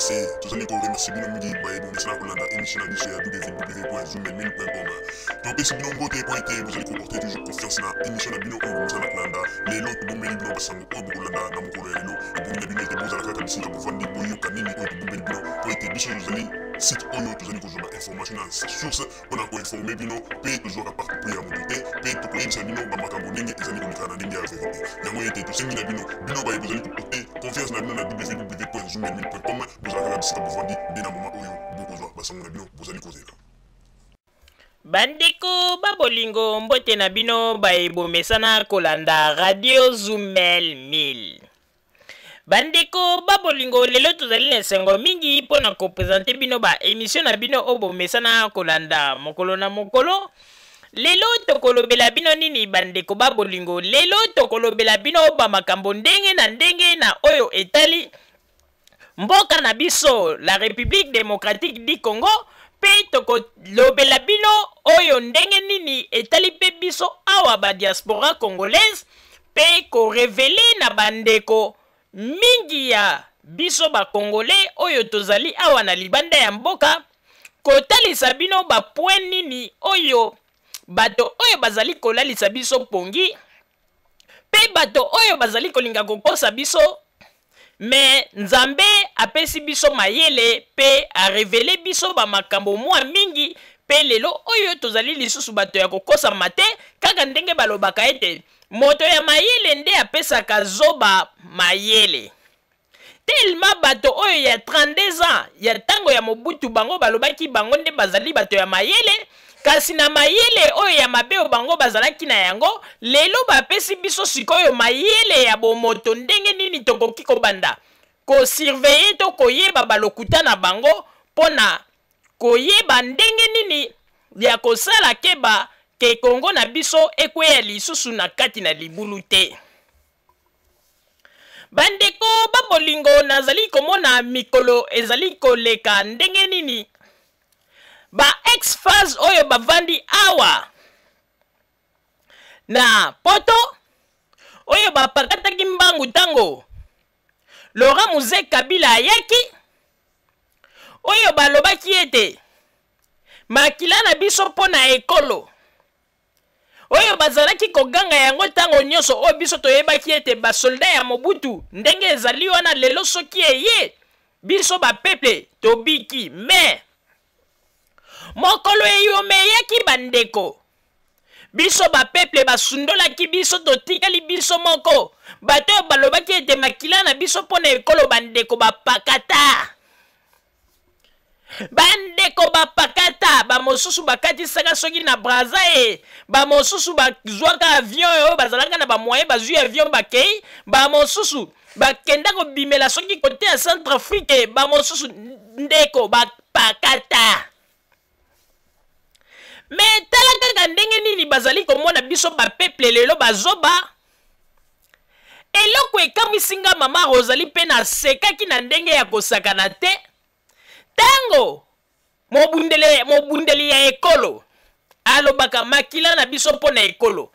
remercier, tous les remercier bien mingi baye bon message Kolanda émission du sur www.zoommail.com. Donc si bien beauté pour été vous allez comporter toujours confiance na émission na bino on vous na Kolanda les lots pour meli bino basango ko Kolanda na mukolo elo et pour bino te boza la kaka bisika pour vendre boyo kanini ko pour meli bino pour été biso vous allez site oyo tous allez kozoma information na source on a ko informer bino pe toujours à partir pour ya monter pe to ko yinsa bino ba makambo ndenge ezali komikana ndenge ya vérité yango yete to sengi na bino baye vous allez comporter confiance na bino na www.zoommail.com vous allez bisika pour vendre dina moment oyo bokozwa basango na bino vous allez causer bandeko babolingo mbote na bino baebomesana kolanda radio Zoomel 1000 bandeko babolingo lelo tozali na esengo mingi mpona kopresente bino ba émission na bino obomesana kolanda mokolo na mokolo. Lelo tokolobela bino nini bandeko babolingo? Lelo tokolobela bino ba makambo ndenge na oyo etali mboka na biso la République démocratique du Congo. Pe tokolobela bino oyo ndenge nini etali pe biso awa ba diaspora congolaise pe ko revele na bandeko mingi ya biso ba congolais oyo tozali awa na libanda ya mboka kotalisa bino ba point nini oyo bato oyo bazali kolalisa biso pongi pe bato oyo bazali kolinga kokosa biso mais Nzambe apesi biso mayele pe a révélé biso ba makambo mwa mingi pe lelo oyo tozali lisusu bato ya kokosa mate kaka ndenge balobaka ete moto ya mayele nde apesaka zoba mayele. Tellement bato oyo ya 32 ans ya tango ya mobutu bango balobaki bango nde bazali bato ya mayele kasi na mayele oyo ya mabeo bango bazalaki na yango lelo bapesi biso sikoyo mayele ya bomoto ndenge nini tokoki kobanda ko surveiller to koyeba balokuta na bango pona koyeba ndenge nini ya kosala keba ke Kongo na biso ekweya lisusu na kati na libulu te. Bandeko babolingo nazali komona mikolo ezali koleka ndenge nini ba ex-phase oyo bavandi awa na poto oyo bapakataki mbangu tango Laurent Muze Kabila ayaki oyo balobaki ete makila na biso pona ekolo oyo bazalaki koganga yango tango nyonso oyo biso toyebaki ete basolda ya Mobutu ndenge ezali wana lelo soki eye biso bapeple tobiki mais mokolo eyomeyaki bandeko biso bapeple basundolaki biso totikali biso moko bato oyo balobaki ete makila na biso mpona ekolo bandeko bapakata bandeko bapakata bamosusu bakatisaka soki na braza bamosusu bazwaka avion oyo bazalaka na bamoyen bazwi avion bakei bamosusu bakenda kobimela soki kote ya Centrafrique bamosusu ndeko bapakata. Mais tala kaka ndenge nini bazali komona biso bapeple lelo bazoba eloko ekamwisinga mama Rosalie pe na sekaki na ndenge ya kosakana te tango mobundeli ya ekolo alobaka makila na biso mpona ekolo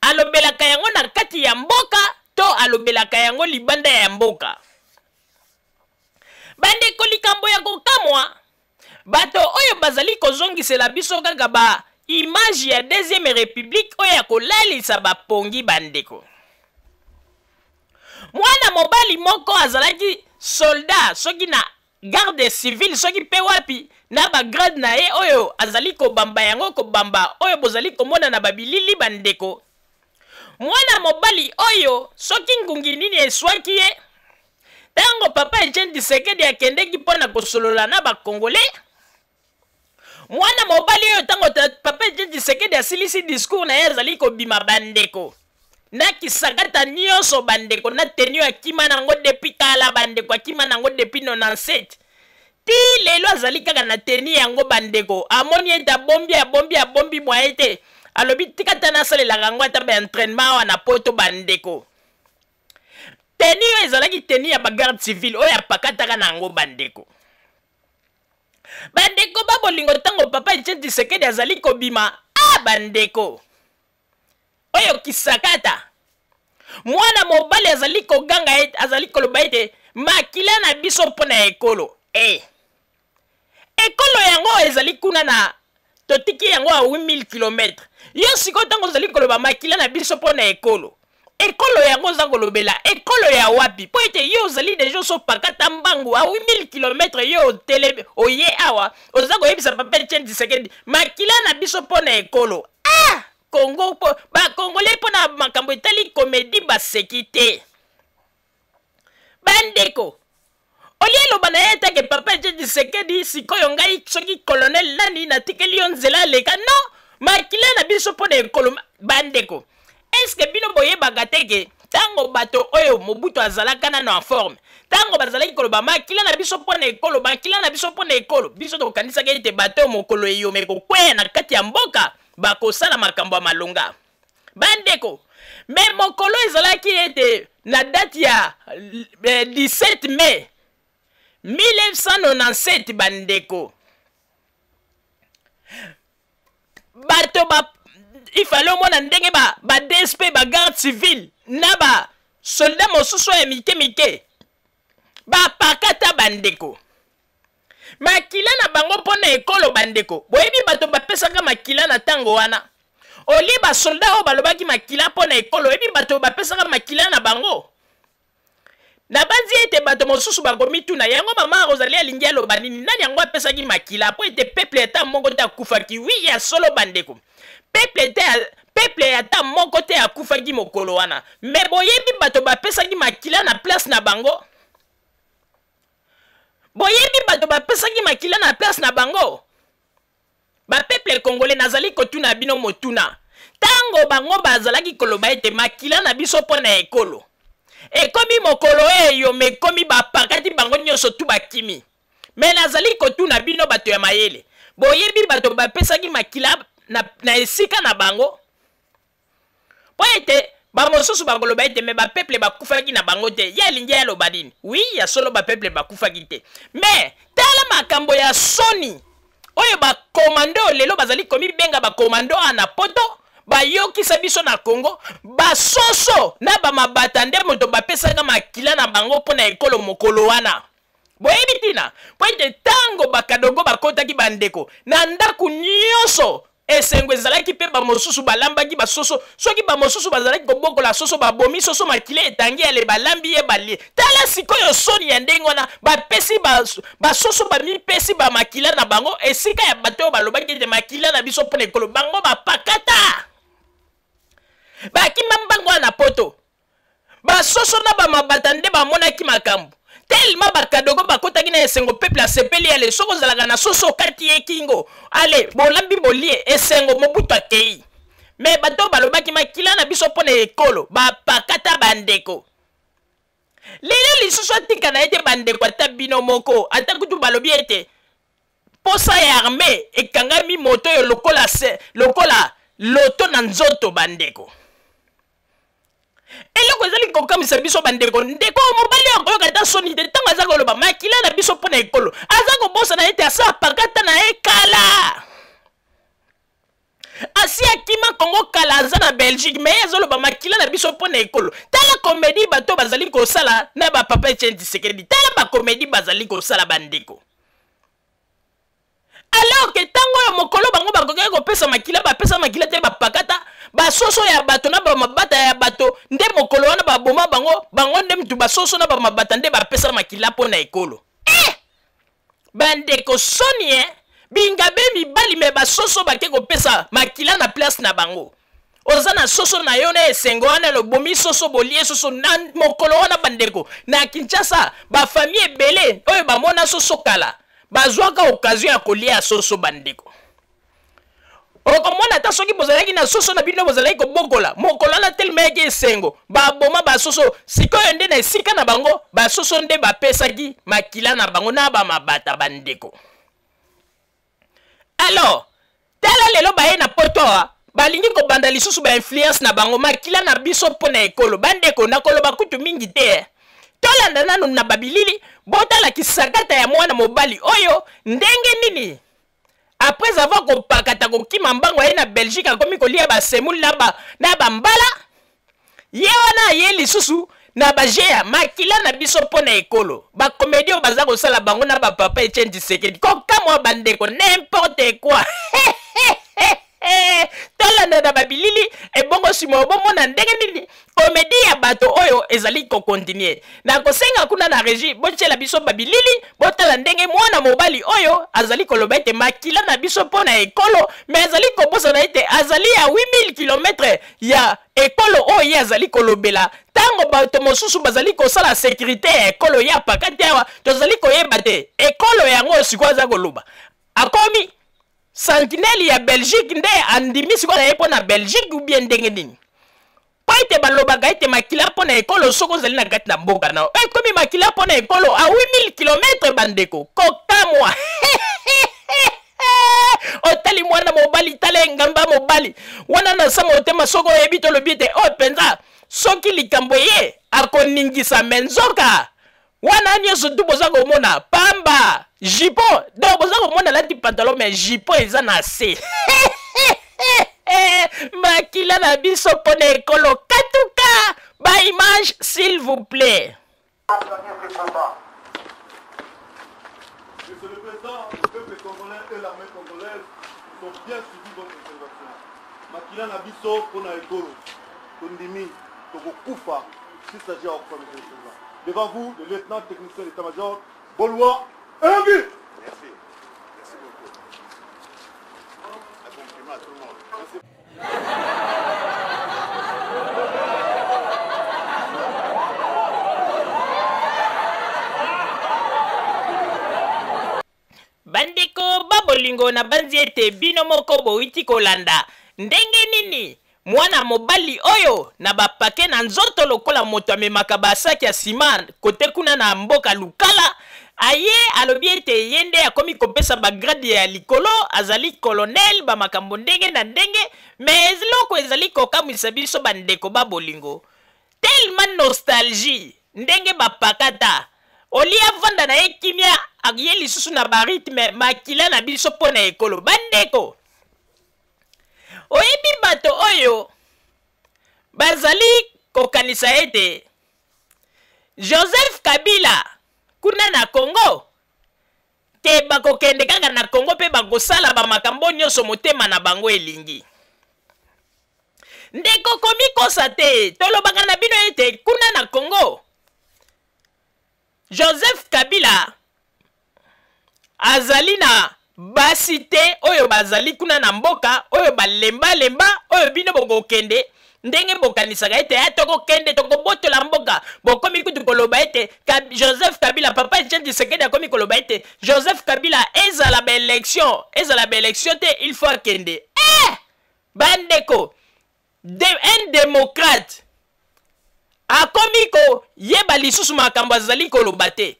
alobelaka yango na kati ya mboka to alobelaka yango libanda ya mboka. Bandeko likambo ya kokamwa bato oyo bazali kozongisela biso kaka ba image ya deuxième république oyo ya kolalisa bapongi bandeko. Mwana mobali moko azalaki soldat soki na garde civile soki pe wapi na ba grade na ye oyo azali kobamba yango kobamba oyo bozali komona na babilili bandeko. Mwana mobali oyo soki ngungi nini eswaki ye tango papa Etienne Tshisekedi akendeki mpona kosolola na bakongolais. Mwana mobali oyo tango papa Etienne Tshisekedi asilisi discours na ye azali kobima bandeko na kisakata nyonso bandeko na tenue akima nango depuis kala bandeko akima nango depuis 97 ti lelo azali kaka na tenue yango bandeko amoni ete abombi mwa ete alobi tikata nasalelaka yango ata baentraînement awa na poto bandeko. Tenue oyo ezalaki tenue ya bagarde civile oyo apakataka na yango bandeko. Bandeko babolingo tango papa Etienne Tshisekedi azali kobima bandeko oyo kisakata mwana mobali azali koganga azali koloba ete makila na biso mpona ekolo ekolo yango ezali kuna na totiki yango a 8000 km. Yo siko tango zali koloba makila na biso pona ekolo yango za kolobela ekolo ya wapi po ete yo zali deja so pakata mbangu a 8000 km yo tele oye awa oza koyebisa papa Etienne Tshisekedi makila na biso pona ekolo. Congo po ba Congolais pona makambo etali comédie ba sekite bandeko olielo bana yeta ke papa Etienne Tshisekedi sikoyo ngai soki colonel nani natikeli yo nzela leka no makila na biso pona ekolo bandeko. Est-ce que bino boyebaka te ke tango bato oyo Mobutu azalaka na en forme tango bazalaki koloba makila na biso pona ekolo makila na biso pona ekolo biso tokanisaka ete bato mokolo eyome kokweya na kati ya mboka bakosala makambo ya malonga bandeko. Me mokolo ezalaki ete na date ya 17 mai 1997 bandeko bato ifale omona ndenge ba DSP ba garde civile na ba soldat mosusu ya mike bapakata bandeko makila na bango mpona ekolo bandeko. Boyebi bato bapesaka makila na ntango wana oli basoldat oyo balobaki makila mpona ekolo oyebi bato bapesaka makila na bango na banzi ete bato mosusu bakomituna yango mama Rosalie alingi aloba nini nani yango apesaki makila po ete peuple eta moko te akufaki. Wi ya solo bandeko peuple ata moko te akufaki mokolo wana me boyebi bato bapesaki makila na place na bango ba peuple congolais nazali kotuna bino motuna tango bango bazalaki koloba ete makila na biso pona ekolo ekomi mokolo eyo mekomi bapakati bango nyonso tu bakimi me nazali kotuna bino bato ya mayele boyebi bato bapesaki makila na esika na bango po ete bamosusu bakoloba ete me bapeuple bakufaki na bango te ya lingi aloba nini. Oui ya solo bapeuple bakufaki te me tala makambo ya soni oyo bakomando lelo bazali komi benga bakomando ana poto bayokisa biso na Congo basoso na bamabata nde moto bapesaka makila na bango mpona ekolo mokolo wana boyebi tina po ete tango bakadogo bakotaki bandeko na ndaku nyonso esengo ezalaki mpe bamosusu balambaki basoso soki bamosusu bazalaki kobokola soso babomi soso makila etangi ale balambi ye balie tala sikoyo soni ya ndenge wana bapesi basoso bamipesi bamakila na bango esika ya bato oyo balobaki ete makila na biso mpona ekolo bango bapakata bakima mbango wana poto basoso na bamabata nde bamonaki makambo tellement bakadogo bakotaki na esengo peuple asepeli ale soko ozalaka na soso okati ye kingo ale bolambi bolie esengo Mobutu akei me bato balobaki makila na biso mpona ekolo bapakata bandeko lelo lisusu atika na ete bandeko ata bino moko ata kutu balobi ete posa ya arme ekangami moto oyo lokola loto na nzoto bandeko eloko ezali kokamisa biso bandeko ndeko mobali akoyoka ta soni te ntango aza koloba makila na biso mpona ekolo aza kobosa na ete asa apakata na ye kala asi akima Congo kala aza na Belgique me ye azoloba makila na biso mpona ekolo tala komedi bato bazali kosala na bapapa Etienne Tshisekedi tala bakomedi bazali kosala bandeko alors que tango oyo mokolo bango bakokaki kopesa makila bapesa makila te bapakata basoso ya bato na bamabata ya bato nde mokolo wana baboma bango nde mtu basoso na bamabata nde bapesa makila mpona ekolo bandeko soni bingabe mibali me basoso bake kopesa makila na place na bango oza na soso na yo na esengo wana lobomi soso bolie soso na mokolo wana bandeko na Kinshasa bafamille ebele oyo bamona soso kala bazwaka occasion ya kolia soso bandeko okomona ata soki bozalaki na soso na bino bozalaki kobokola mokolo wana telema yaki esengo baboma basoso sikoyo nde na esika na bango basoso nde bapesaki makila na bango na bamabata bandeko. Alors tala lelo baye na poto balingi kobanda lisusu bainfluence na bango makila na biso mpona ekolo bandeko nakoloba kutu mingi te tolanda nanu na babilili botala kisakata ya mwana mobali oyo ndenge nini après avoir kopakata kokima mbango ye na Belgique akomi kolia basemuli na bambala ye wana ye lisusu na bajeya makila na biso pona ekolo bakomedi oyo baza kosala bango na bapapa Etienne Tshisekedi kokamwa bandeko n'importe quoi tolanda na babilili ebongo sima obomona ndenge nini komedi ya bato oyo ezali kokontinue na kosenga kuna na régie botiela biso babilili botala ndenge mwana mobali oyo azali koloba ete makila na biso mpona ekolo me azali kobosana ete azali ya 8000 km ya ekolo oyo ye azali kolobela ntango bato mosusu bazali kosala sécurité ya ekolo ya pakati awa tozali koyeba te ekolo yango sikoyo aza koloba akomi sentinelle ya Belgique nde andimi sikoyo na ye mpo na Belgique ou bien ndenge nini po ete balobaka ete makila mpo na ekolo soko ozali na kati na mboka nao ekomi makila mpo na ekolo a 8000 km bandeko kokamwa otali mwana mobali tala engamba mobali wana na sa motema soko oyebi tolobi ete oyo mpenza soki likambo ye akoningisa menzoka wana nyonso tu boza komona pamba jipo donc boza komona lati pantalon mais jipo eza na se makila na biso mpona ekolo katuka ba image s'il vous plaît. Monsieur le Président, le peuple congolais et l'armée congolaise sont bien suivis votre intervention. Makila na biso mpona ekolo tondimi tokokufa s'il s'agit ya okufa monsieur le Président. Devant vous, le lieutenant technicien d'état-major, Bolwa Envi. Merci. Merci beaucoup. Un compliment à tout le monde. Merci. bandeko babolingo na banzi ete bino moko bowiti kolanda ndenge nini mwana mobali oyo na bapake na nzoto lokola moto amemaka basaki ya sima kote kuna na mboka lukala aye alobi ete ye nde akomi kopesa bagrade ya likolo azali colonel bamakambo ndenge na ndenge me eloko ezali kokamwisa biso bandeko babolingo tellement nostalgie ndenge bapakata olia vanda na ye kimia aye lisusu na barythme makila na biso mpo na ekolo bandeko oyebi bato oyo bazali kokanisa ete Joseph Kabila kuna na Congo ke bakokende kaka na Congo mpe bakosala bamakambo nyonso motema na bango elingi ndeko komikosa te tolobaka na bino ete kuna na Congo Joseph Kabila azali na basi te oyo bazali kuna na mboka oyo balemba oyo bino bokokende ndenge bokanisaka ete ya tokokende tokobotola mboka bokomi kutu koloba ete Joseph Kabila papa Etienne Tshisekedi akomi koloba ete Joseph Kabila ezala ba élection te il faut akende bandeko un démocrate akomi ko yeba lisusu makambo azali koloba te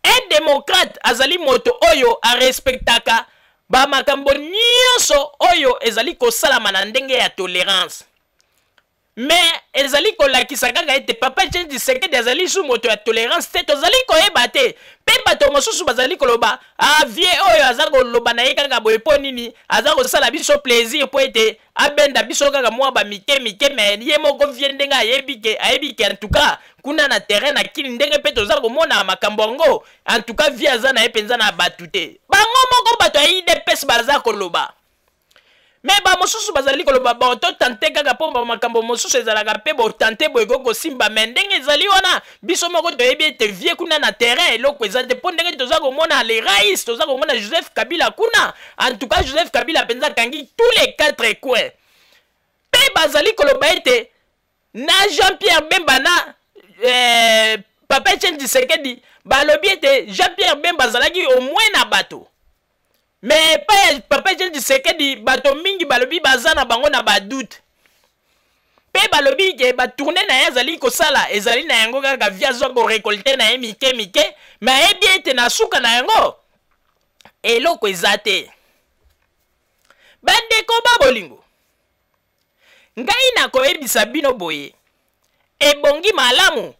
un démocrate azali moto oyo arespectaka ba makambo nyonso oyo ezali kosalama na ndenge ya tolérance mais ezali kolakisa kaka ete papa Etienne Tshisekedi azali su moto ya tolérance te tozali koyeba te mpe bato mosusu bazali koloba vie oyo aza koloba na ye kaka boye mpo nini aza kosala biso plaisir mpo ete abenda biso kaka mwa bamike me ye moko vie ndenge ayebi ke en tout cas kuna na terrain na kini ndenge mpe toza komona makambo yango en tout cas vie aza na ye mpenza na batu te bango moko bato ya UDPS baza koloba mais ba mosusu bazali koloba ba to tante kaka mpo makambo mosusu ezalaka mpe botante boyeko kosimba me ndenge ezali wana biso moko toyebi ete vie kuna na terrain eloko eza te mpo ndenge toza komona le rais toza komona Joseph Kabila kuna en tout cas Joseph Kabila mpenza akangi tous les 4 coins mpe bazali koloba ete na Jean-Pierre Bemba na papa Etienne Tshisekedi balobi ete Jean-Pierre Bemba azalaki au moins na bato mais papa Etienne Tshisekedi bato mingi balobi baza na bango na badoute mpe balobi ke batourne na ye azali kosala ezali na yango kaka via azwa korekolte na ye mike me ayebi ete na suka na yango eloko eza te bandeko babolingo ngai nakoyebisa bino boye ebongi malamu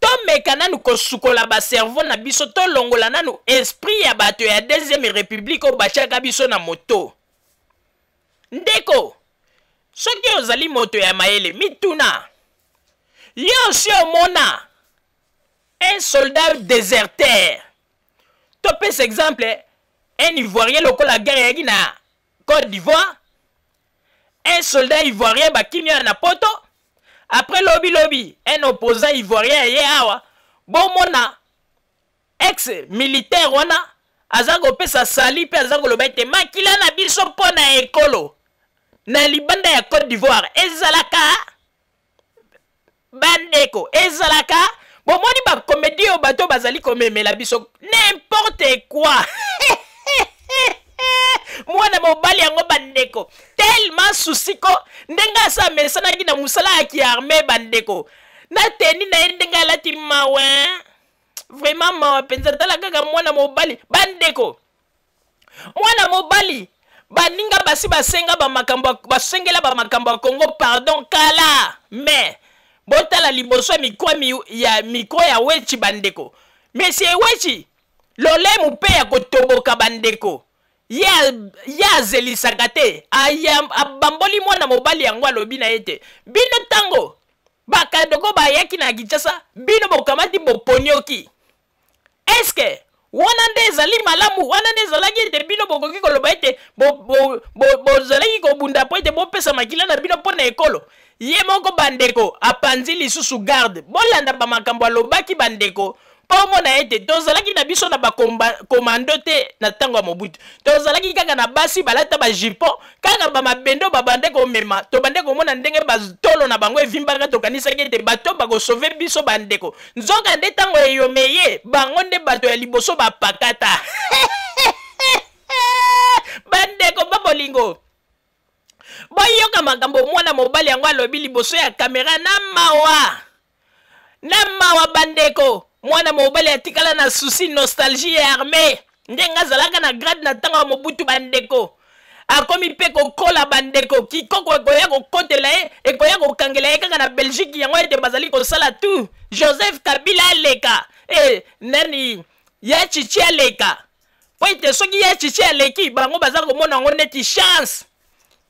tomeka nanu kosukola baservo na biso tolongola nanu esprit ya bato ya deuxième république oyo batiaka biso na moto ndeko soki ozali moto ya mayele mituna Yo si omona un soldat déserteur. Topé cet exemple, un Ivoirien local la guerre na Côte d'Ivoire. Un soldat Ivoirien bakimi na poto. Après lobby, un opposant Ivoirien ye awa. Bon mona ex-militaire wana azago pesa sali pe azago lobaite makila na biso pona ekolo. Na libanda ya Côte d'Ivoire ezalaka bandeko ezalaka bomoni ba comédie au bateau bazali komemela biso n'importe quoi. Mwana mobali yango bandeko tellement souci ko ndenga sa mesana ki na musala ki armée bandeko na teni na ndenga lati mawe vraiment mawa penza tala kaka mwana mobali bandeko mwana mobali baninga basi basenga ba makambo basengela ba makambo Congo pardon kala mais botala liboso micro ya wechi bandeko monsieur wechi lole mupe ya kotoboka bandeko ya zelisaka te abamboli mwana mobali yango alobi na ete bino tango bakadoko bayaki na Kinshasa bino bokamati boponyoki eske wana nde ezali malamu wana nde ezalaki ete bino bokoki koloba ete bozalaki kobunda po ete bopesa makila na bino mpo na ekolo ye moko bandeko apanzi lisusu garde bolanda bamakambo alobaki bandeko po mona ete tozalaki na biso na bakomando te na ntango ya Mobutu tozalaki kaka na basi balata bajipon kaka bamabendo babande komema tobande komona ndenge batolo na bango evimbaka tokanisaki ete bato bakosove biso bandeko nzoka nde ntango eyomeye bango nde bato ya liboso bapakata bandeko babolingo boyoka makambo mwana mobali yango alobi liboso ya kamera na mawa bandeko mwana mobali atikala na souci nostalgie ya armée ndenga zalaka na grade na ntango ya Mobutu bandeko akomi pe kokola bandeko kikoko ekoya kokotela ye ekoya kokangela ye kaka na Belgique yango ete bazali kosala tout Joseph Kabila aleka nani ya chichi aleka po ete soki ya chichi aleki bango baza komona yango neti chance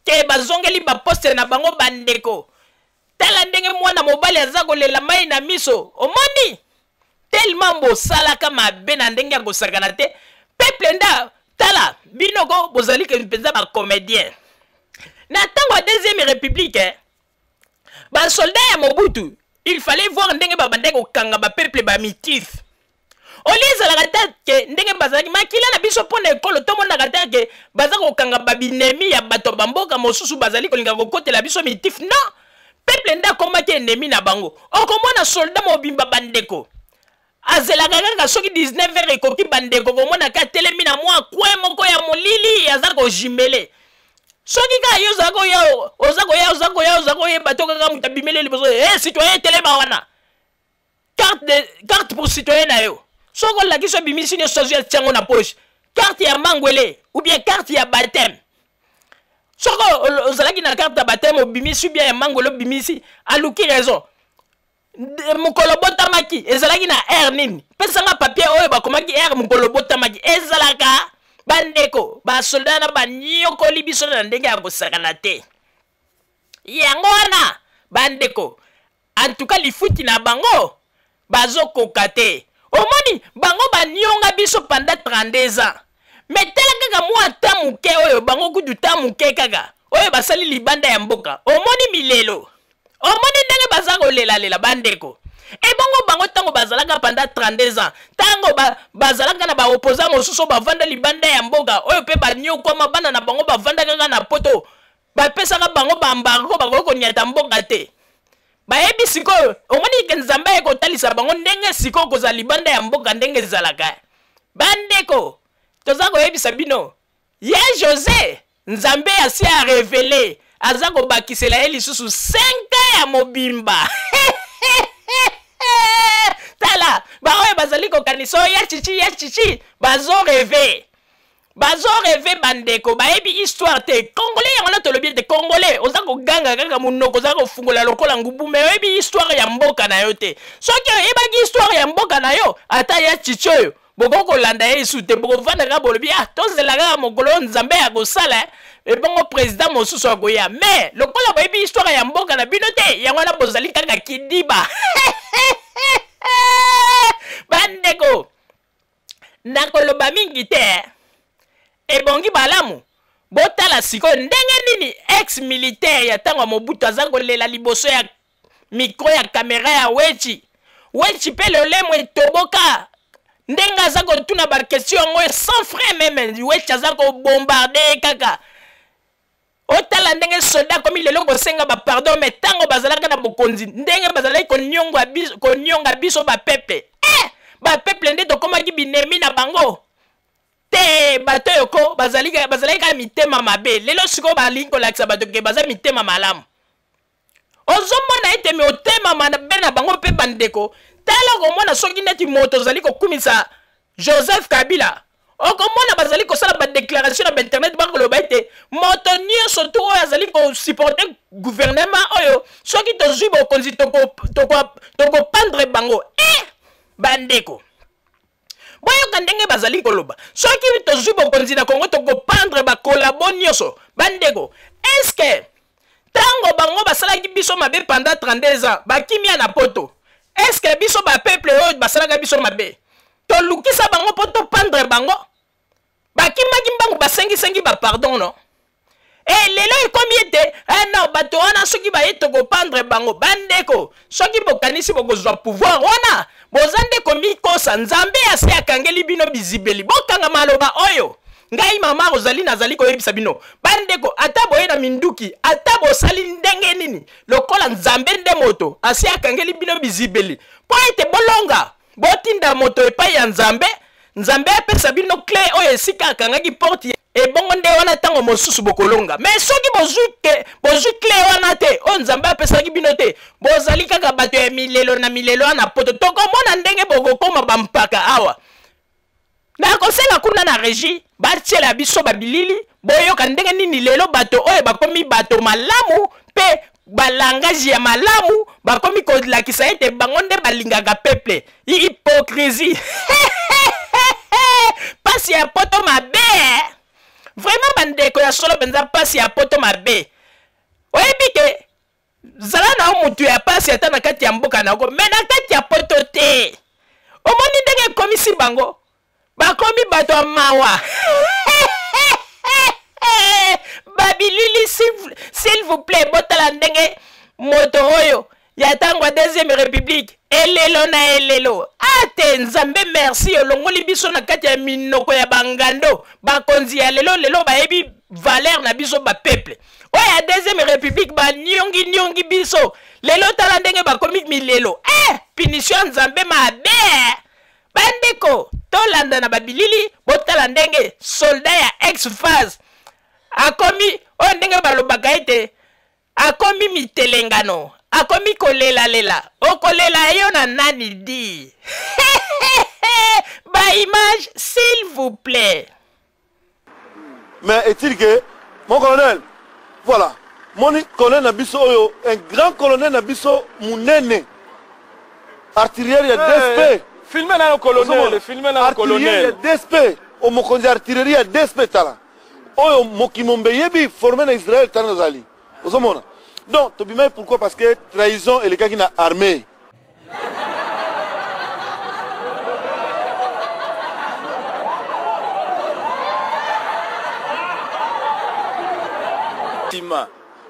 ke bazongeli baposte na bango bandeko tala ndenge mwana mobali aza kolela mai na miso omoni tellement bosalaka mabe na ndenge ya kosakana te peuple nda tala binoko bozali ke mpenza bacomédien na ntango ya deuxième république basoldat ya Mobutu il fallait voir ndenge babandaki kokanga bapeuple bamitif oli ezalaka te ke ndenge bazalaki makila na biso mpo na ekolo tomonaka te ke baza kokanga babinemi ya bato bamboka mosusu bazali kolinga kokotela biso mitif non peuple nda akomaki enemi na bango okomona soldat mobimba bandeko azelaka kaka soki 19 heures ekoki bandeko komona ka telemi na mwa kwe moko ya molili aza kojimele soki ka yo oza koya bato kaka mutu abimeli liboso citoyen telema wana carte pour citoyen na yo soko olakisi obimisi nyonso azwi atiango na poche carte ya mangwele ou bien carte ya baptême soko ozalaki na carte ya baptême obimisi ou bien ya mangwele obimisi aluki raison mukolo botamaki ezalaki na air nini pesanga papier oyo bakomaki air mukolo botamaki ezalaka bandeko basoldat na banyokoli biso na ndenge ya kosakana te yango wana bandeko en tout cas lifuti na bango bazokoka te omoni bango banyonga biso pendant 32 ans mais tela kaka mwa ta muke oyo bango kudu ta muke kaka oyo basali libanda ya mboka omoni milelo omoni ndenge baza kolela bandeko ebongo bango ntango bazalaka pendant 32 ans ntango bazalaka na baopposant mosusu bavanda libanda ya mboka oyo mpe banyokwama bana na bango bavanda kaka na poto bapesaka bango bambargo bakoki konyata mboka te bayebi sikoyo omoni ke nzambe ekotalisa bango ndenge sikoyo kozala libanda ya mboka ndenge ezalaka bandeko toza koyebisa bino ye José nzambe asi arevele aza kobakisela ye lisusu 5 ans ya mobimba tala baoyo bazali kokanisa ya chichi bazoreve bandeko bayebi histoire te congolais yango na tolobi ete congolais oza koganga kaka monoko oza kofungola lokola ngubu me oyebi histoire ya mboka na yo te soki oyebaki histoire ya mboka na yo ata ya chichi oyo boko kolanda esute boko vandaka bolobi ah tozelaka mokolo nzambe ya kosala ebongo président mosusu akoya mais lokola boyebi histoire ya mboka na bino te yango wana bozali kaka kidiba bandeko nakoloba mingi te ebongi balamu botala sikoyo ndenge nini ex militaire ya ntango ya Mobutu aza kolela liboso ya mikro ya kamera ya wechi mpe lolemo etoboka ndenge aza kotuna bakestion yango sans frein meme wechi aza kobombarde kaka otala ndenge soldat komi lelo kosenga bapardon me ntango bazalaka na bokonzi ndenge bazalaki konyonga biso bapeple bapeple nde tokomaki binemi na bango te bato yoko bazalaki kaka mitema mabe lelo sikoyo balingi kolakisa bato ke baza mitema malamu ozomona ete mi otema mabe na bango mpe bandeko tala komona soki neti moto ozali kokumisa Joseph Kabila okomona bazali kosala badéclaration na bainternet bakoloba ete moto nyonso tu oyo azali kosupporte gouvernement oyo soki tozwi bokonzi tokopandre bango bandeko boyoka ndenge bazali koloba soki tozwi bokonzi na Congo tokopandre bakolabo nyonso bandeko eske tango bango basalaki biso mabe pendant 32 ans bakimia na poto eske biso bapeuple oyo basalaka biso mabe tolukisa bango po topandre bango bakimaki mbangu basengisengi bapardon no lelo ekomi ete non bato wana soki baye tokopandre bango bandeko soki bokanisi bokozwa pouvoir wana boza ndeko mikosa nzambe ase akangeli bino bizibeli bokanga maloba oyo ngai mama ozali nazali koyebisa bino bandeko ata boye na minduki ata bosali ndenge nini lokola nzambe nde moto ase akangeli bino bizibeli po ete bolonga botinda moto epai ya nzambe nzambe apesa bino clé oyo esika akangaki porte ebongo nde wana ntango mosusu bokolonga mais soki bozwi clé wana te oyo nzambe apesaki bino te bozali kaka bato ya milelo na milelo wana poto tokomona ndenge bokokoma bampaka awa nakosenga kuna na régie batiela biso babilili boyoka ndenge nini lelo bato oyo bakomi bato malamu mpe balangage ya malamu bakomi kolakisa ete bango nde balingaka peuple hypocrisie pasi ya poto mabe vraiment bandeko ya solo benza pasi ya poto mabe oyebi ke zala na mutu ya pasi ata na kati ya mboka nako me na kati ya poto te omoni ndenge ekomisi bango bakomi bato ya mawa babilili s'il vous plaît botala ndenge moto oyo ya ntango ya deuxième république elelo na elelo ate nzambe merci olongoli biso na kati ya minoko ya bangando bakonzi ya lelo bayebi valeur na biso bapeuple oyo ya deuxième république banyongi biso lelo tala ndenge bakomi milelo punition nzambe mabe bandeko tolanda na babilili botala ndenge soldat ya ex-phase akomi oyo ndenge balobaka ete akomi mitelengano akomi kolela okolela yo na nani di ba image s'il vous plaît. Mais est-il que mon colonel, voilà, mon colonel Nabiso Oyo, un grand colonel Nabiso Mounene, artillerie ya DSP. Filmez là le colonel, filmez là le colonel. Artillerie ya DSP, au mokonzi artillerie ya DSP tala. Oyo mokimombe yebi formé na Israël tanazali. Ozomona. Donc, Tobimay, pourquoi? Parce que trahison et les gars qui n'ont armé.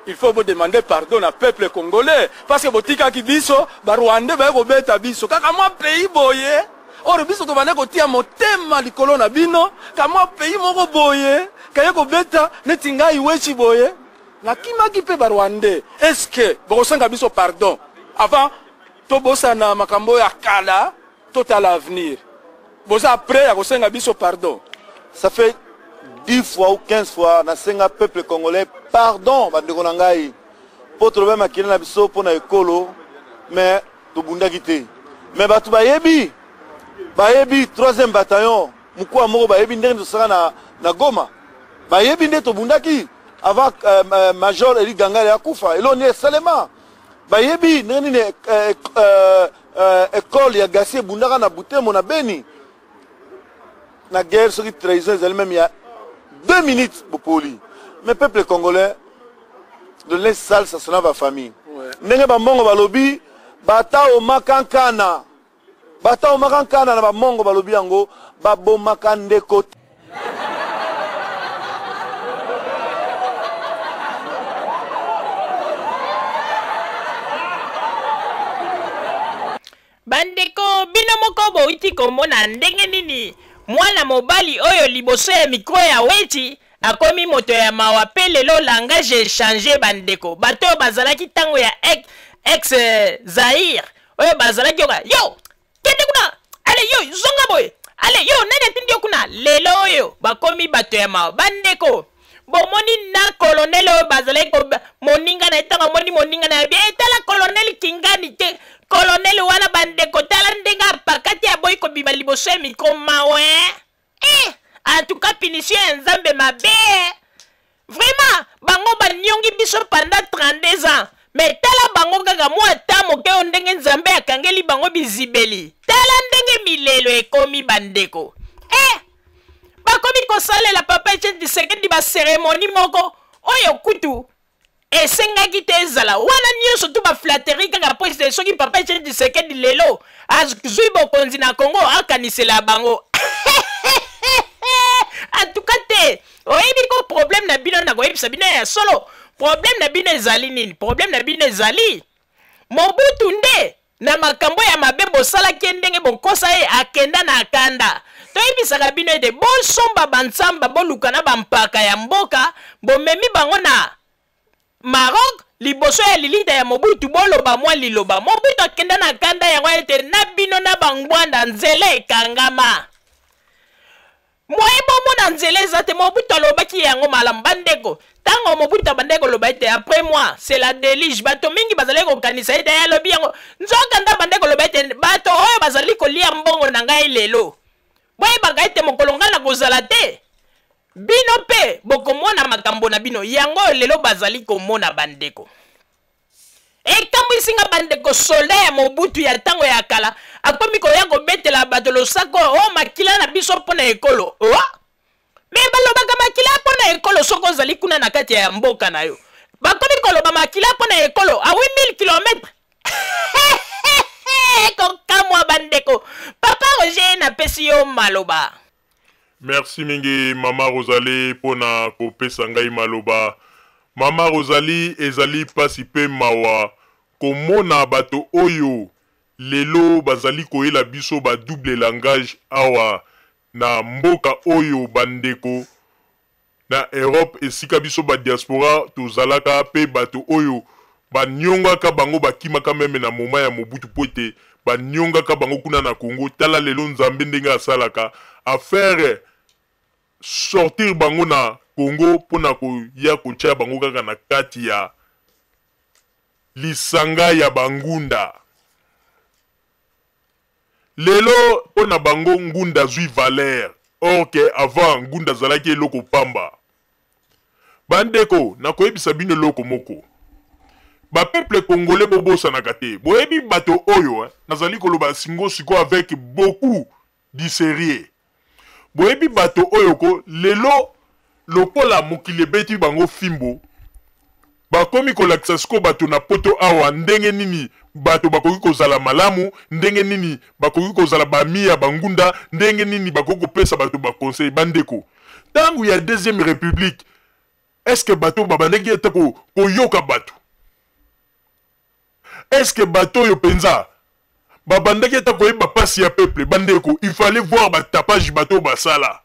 Il faut vous demander pardon au peuple congolais. Parce que botika ki biso, ba Rwanda ba ko beta biso. Kaka moi pays boye. Or biso ko bana ko tia motema likolo na bino. Kama pays moko boye. Kaya ko beta netinga iwechi boye. La kimaki pe ba Rwanda. Est-ce que bokosenga biso pardon avant to bosa na makambo ya kala total avenir. Bosa après ya kosenga biso pardon. Ça fait 10 fois ou 15 fois, na senga peuple congolais, pardon, bandeko na ngai. Po trouver makina na biso po na ekolo, mais to bunda kite. Mais batu bayebi 3e bataillon, mukwa moko bayebi ndenge tosaka na Goma. Bayebi nde to bundaki avant Major Eli Gangale akufa. Elo ni Salema. Bayebi ndenge école ya Gassier bundaka na Butembo na Beni. la guerre, ce qui trahison, même il y a 2 minutes pour poli. Mais le peuple congolais, de l'Est sale, ça sonne à la famille. N'est pas mongo balobi, bata o makankana. Bata o makankana na ba mongo balobi yango, babo makande kote. Bandeko bino moko bouti komona ndenge nini mwana mobali oyo liboso ya mikro ya weti akomi moto ya mawa pe lelo langage échangé bandeko bato bazalaki tango ya ex Zaire oyo bazalaki yo kende kuna ale yo zonga boy ale yo nene tindi kuna lelo oyo bakomi bato ya mawa bandeko bomoni na colonel oyo bazalaki moninga na etanga moni moninga na bien etala colonel Kingani te colonel wana bandeko tala ndenga pakati ya boy ko bima liboso ya mikro mawe en tout cas punition ya nzambe mabe vraiment bango banyongi biso pendant 32 ans mais tala bango kaka mwa ta moke o ndenge nzambe akangeli bango bizibeli tala ndenge milelo ekomi bandeko bakomi kosalela papa Etienne Tshisekedi ba cérémonie moko oyo kutu esengaki te ezala wana nyonso tu baflateri kaka po soki papa Etienne Tshisekedi lelo azwi bokonzi na Congo akanisela bango en tout cas te oyebi ko problème na bino na koyebisa bino ya solo problème na bino ezali nini problème na bino ezali Mobutu nde na makambo ya mabe bosalaki ndenge bokosa ye akenda na akanda toyebisaka bino ete bosomba bansamba boluka na bampaka ya mboka bomemi bango na Maroc liboso ya lilita ya Mobutu boloba mwa liloba Mobutu akenda na kanda yango ete na bino na bangwanda nzela ekangama moye bomona nzela eza te Mobutu alobaki yango malamu bandeko tango Mobutu bandeko loba ete après moi c'est la délige bato mingi bazali kokanisa ete alobi yango nzokanda bandeko loba ete bato oyo bazali kolia mbongo na ngai lelo boye baka ete mokolo ngai na kozala te bino pe bokomona makambo na bino yango lelo bazali komona bandeko ekamwisinga bandeko soldat ya Mobutu ya tango ya kala akomi koya kobetela bato losako makila na biso mpona ekolo me balobaka makila mpona ekolo soko ozali kuna na kati ya mboka na yo bakomi koloba makila mpona ekolo a 8000 km kokamwa bandeko papa Roger napesi yo maloba. Merci mingi Mama Rosalie pona kopesa ngai maloba. Mama Rosalie ezali pasi pe mawa komona bato oyo lelo bazali koyela biso ba double langage awa na mboka oyo bandeko na Europe esika biso ba diaspora tozalaka pe bato oyo banyongaka bango bakimaka meme na moma ya Mobutu pote banyongaka bango kuna na Congo tala lelo nzambe ndenge asalaka affaire sortir bango na Congo pona koya kotia bango kaka na kati ya lisanga ya bangunda lelo pona bango ngunda zui valeur or que avant ngunda zalaki eloko pamba bandeko na koyebisa bino loko moko ba peuple congolais bobosanaka te boyebi bato oyo nazali koloba singo siko avec beaucoup du sérieux boyebi bato oyo ko lelo lokola mokili beti bango fimbo bakomi kolakisa siko bato na poto awa ndenge nini bato bakoki kozala malamu ndenge nini bakoki kozala bamia bangunda ndenge nini bakoki kopesa bato bakonseil bandeko tangu ya deuxième république est-ce que bato babandeki ete koyoka bato est-ce que bato yo penza babandeki ete koyeba pasi ya peuple bandeko il fallait voir batapage bato basala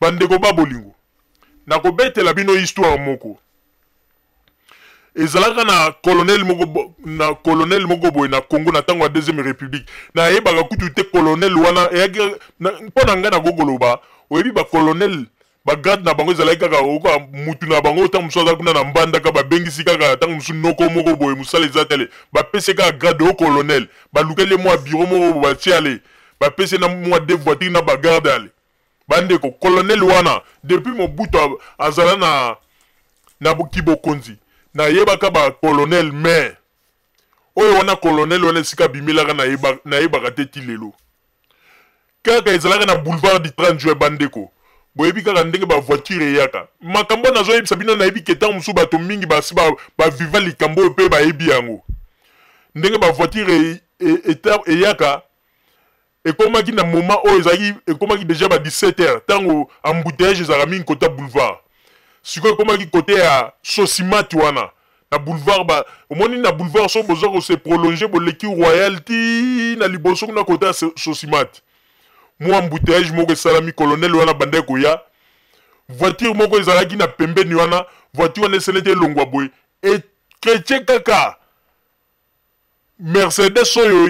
bandeko babolingo na kobetela bino histoire moko ezalaka na colonel moko boye na Congo na tango ya deuxième république na yebaka kutu te colonel wana mpona ngai na gogoloba oyebi ba colonel ba grade na bango ezalaki kaka oka mutu na bango tango mosu aza kuna na mbanda kaka babengisi kaka tango mosu noko moko boye mosala eza tele bapesi kaka grade o colonel balukeli mwa bureau moko batie ale bapesi na mwa de voiture na bagarde ale bandeko colonel wana depuis Mobutu azala na kibokonzi na yebaka ba colonel mais oyo wana colonel wana sika bimelaka na yebaka te ti lelo kaka ezalaka na boulevard du 30 juin bandeko boyebi kaka ndenge ba voiture eyaka makambo nazo yebisa bino na yebi ketan musu bato mingi basi ba viva likambo pe ba yebi yango ndenge ba voiture eyaka ekomaki na moment oyo ezalaki ekomaki déjà ba 17h tango embouteillage ezalaka mingi kota boulevard sikoyo ekomaki kote ya Sosimati wana na boulevard ba omoni na boulevard so boza ko se prolonger boleki royalty na liboso kuna kote ya Sosimati moi embouteillage moko esalami colonel wana bande koya voiture moko ezalaki na pembeni wana voiture wana eselete elongwa boye ekretie kaka Mercedes oyo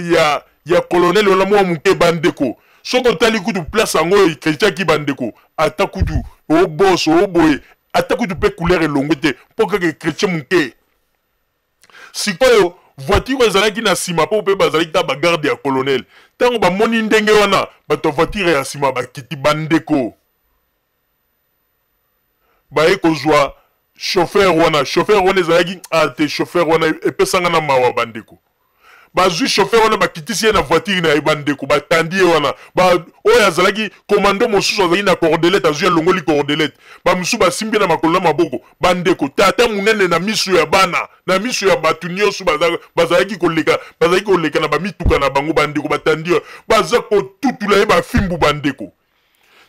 ya colonel wana mwa muke bandeko soko tali kutu place yango ekretiaki bandeko ata kutu oboso oboye ata kutu pe couleur elongwe te mpo kaka ekretie muke sikoyo voiture ezalaki na sima po pe bazalaki ta bagarde ya colonel tango bamoni ndenge wana bato voiture ya sima bakiti bandeko baye kozwa chauffeur wana ezalaki ate chauffeur wana epesanga na mawa bandeko bazwi chauffeur wana bakitisi ye na voiture na ye bandeko batandi ye wana oyo azalaki komando mosusu azalaki na cordelete azwi alongoli cordelete bamosusu basimbi na makolo na maboko bandeko tata munene na miso ya bana na miso ya bato nyonso bazalaki koleka na bamituka na bango bandeko batandi ye baza kotutula ye bafimbu bandeko